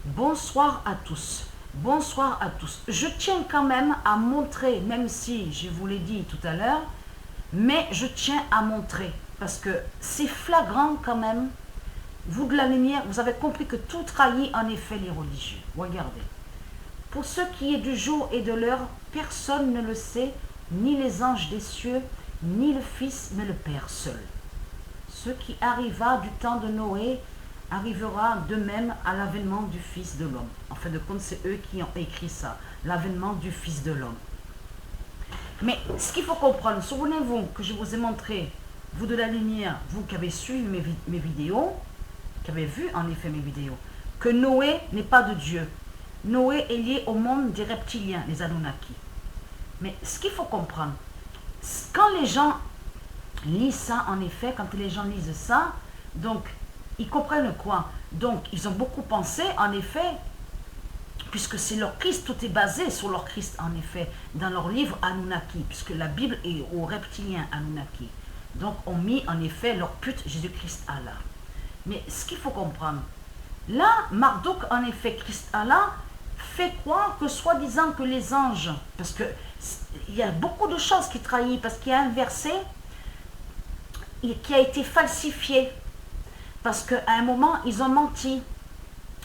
Bonsoir à tous. Bonsoir à tous. Je tiens quand même à montrer, même si je vous l'ai dit tout à l'heure, mais je tiens à montrer, parce que c'est flagrant quand même. Vous de la lumière, vous avez compris que tout trahit en effet les religieux. Regardez. Pour ce qui est du jour et de l'heure, personne ne le sait, ni les anges des cieux, ni le Fils, mais le Père seul. Ce qui arriva du temps de Noé arrivera de même à l'avènement du Fils de l'homme. En fin de compte, c'est eux qui ont écrit ça, l'avènement du Fils de l'homme. Mais ce qu'il faut comprendre, souvenez-vous que je vous ai montré, vous de la lumière, vous qui avez suivi mes vidéos, qui avez vu en effet mes vidéos, que Noé n'est pas de Dieu. Noé est lié au monde des reptiliens, les Anunnaki. Mais ce qu'il faut comprendre, quand les gens lisent ça, en effet, quand les gens lisent ça, donc, ils comprennent quoi? Donc, ils ont beaucoup pensé, en effet, puisque c'est leur Christ, tout est basé sur leur Christ, en effet, dans leur livre Anunnaki, puisque la Bible est aux reptiliens Anunnaki. Donc, ont mis, en effet, leur pute Jésus-Christ Allah. Mais ce qu'il faut comprendre, là, Marduk, en effet, Christ Allah, fait croire que soi-disant que les anges, parce que il y a beaucoup de choses qui trahissent, parce qu'il y a un verset qui a été falsifié, parce qu'à un moment, ils ont menti.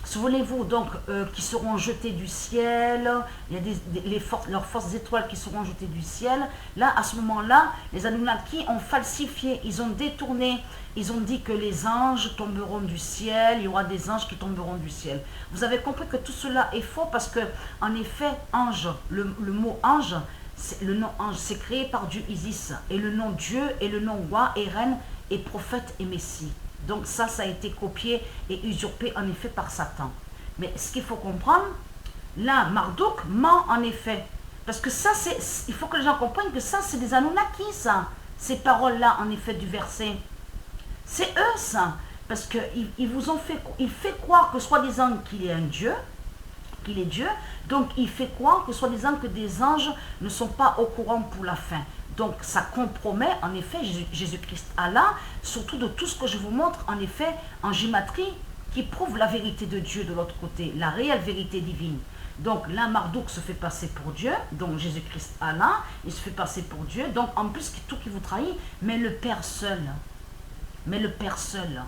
Souvenez-vous, donc, qui seront jetés du ciel, il y a leurs forces étoiles qui seront jetées du ciel. Là, à ce moment-là, les Anunnaki ont falsifié, ils ont détourné, ils ont dit que les anges tomberont du ciel, il y aura des anges qui tomberont du ciel. Vous avez compris que tout cela est faux parce que, en effet, ange, le mot ange, le nom ange, c'est créé par Dieu Isis, et le nom Dieu et le nom roi et reine et prophète et messie. Donc ça a été copié et usurpé en effet par Satan. Mais ce qu'il faut comprendre, là, Marduk ment en effet. Parce que ça, il faut que les gens comprennent que ça, c'est des Anunnaki, ça. Ces paroles-là, en effet, du verset. C'est eux, ça. Parce qu'ils vous ont fait, il fait croire que soi-disant qu'il est un Dieu, qu'il est Dieu. Donc il fait croire que soi-disant que des anges ne sont pas au courant pour la fin. Donc ça compromet en effet Jésus-Christ Allah, surtout de tout ce que je vous montre en effet en gématrie qui prouve la vérité de Dieu de l'autre côté, la réelle vérité divine. Donc là Marduk se fait passer pour Dieu, donc Jésus-Christ Allah, il se fait passer pour Dieu, donc en plus tout qui vous trahit, mais le Père seul. Mais le Père seul.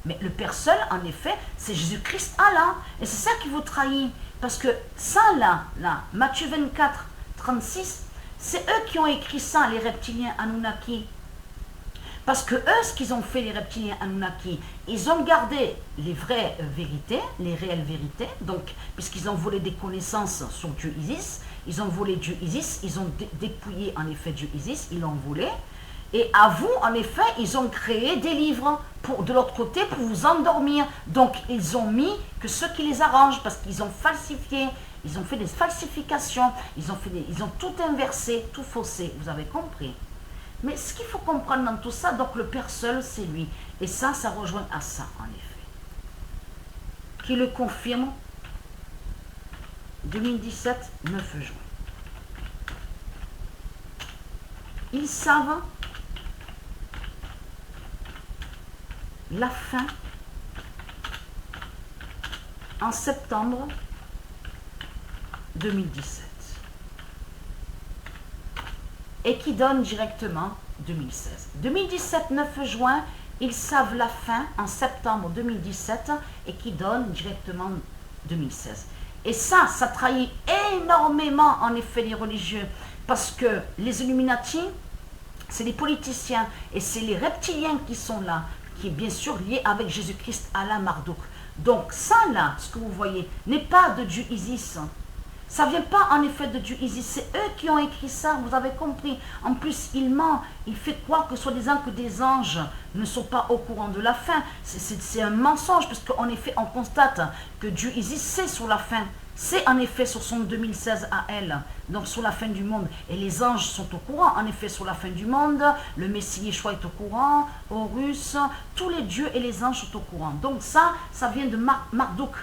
Mais le Père seul, en effet, c'est Jésus-Christ Allah. Et c'est ça qui vous trahit. Parce que ça là, Matthieu 24, 36, c'est eux qui ont écrit ça, les reptiliens Anunnaki. Parce que eux, ce qu'ils ont fait, les reptiliens Anunnaki, ils ont gardé les vraies vérités, les réelles vérités, donc, puisqu'ils ont volé des connaissances sur Dieu Isis, ils ont volé Dieu Isis, ils ont dépouillé en effet Dieu Isis, ils l'ont volé. Et à vous, en effet, ils ont créé des livres de l'autre côté pour vous endormir. Donc, ils ont mis que ceux qui les arrangent, parce qu'ils ont falsifié, ils ont fait des falsifications, ils ont tout inversé, tout faussé. Vous avez compris? Mais ce qu'il faut comprendre dans tout ça, donc le Père seul, c'est lui. Et ça rejoint à ça, en effet. Qui le confirme 2017, 9 juin. Ils savent la fin en septembre 2017 et qui donne directement 2016. 2017, 9 juin, ils savent la fin en septembre 2017 et qui donne directement 2016. Et ça trahit énormément en effet les religieux parce que les Illuminati, c'est les politiciens et c'est les reptiliens qui sont là, qui est bien sûr lié avec Jésus-Christ, Allah, Marduk. Donc ça là, ce que vous voyez, n'est pas de Dieu Isis. Ça ne vient pas en effet de Dieu Isis, c'est eux qui ont écrit ça, vous avez compris. En plus, il ment, il fait croire que soi-disant que des anges ne sont pas au courant de la fin. C'est un mensonge, parce qu'en effet, on constate que Dieu Isis, c'est sur la fin. C'est en effet sur son 2016 à elle, donc sur la fin du monde. Et les anges sont au courant, en effet, sur la fin du monde. Le Messie Yeshua est au courant, Horus, tous les dieux et les anges sont au courant. Donc ça vient de Marduk.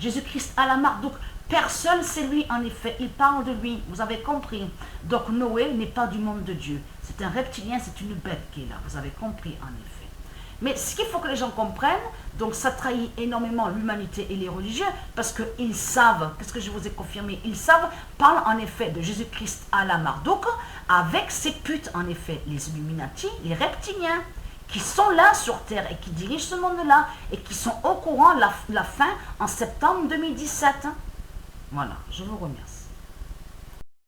Jésus-Christ à la Marduk. Personne, c'est lui, en effet. Il parle de lui, vous avez compris. Donc Noé n'est pas du monde de Dieu. C'est un reptilien, c'est une bête qui est là. Vous avez compris, en effet. Mais ce qu'il faut que les gens comprennent, donc ça trahit énormément l'humanité et les religieux, parce qu'ils savent, qu'est-ce que je vous ai confirmé, ils savent, parlent en effet de Jésus-Christ à la Marduk, avec ces putes, en effet, les Illuminati, les reptiliens, qui sont là sur Terre et qui dirigent ce monde-là, et qui sont au courant de la fin en septembre 2017. Voilà, je vous remercie.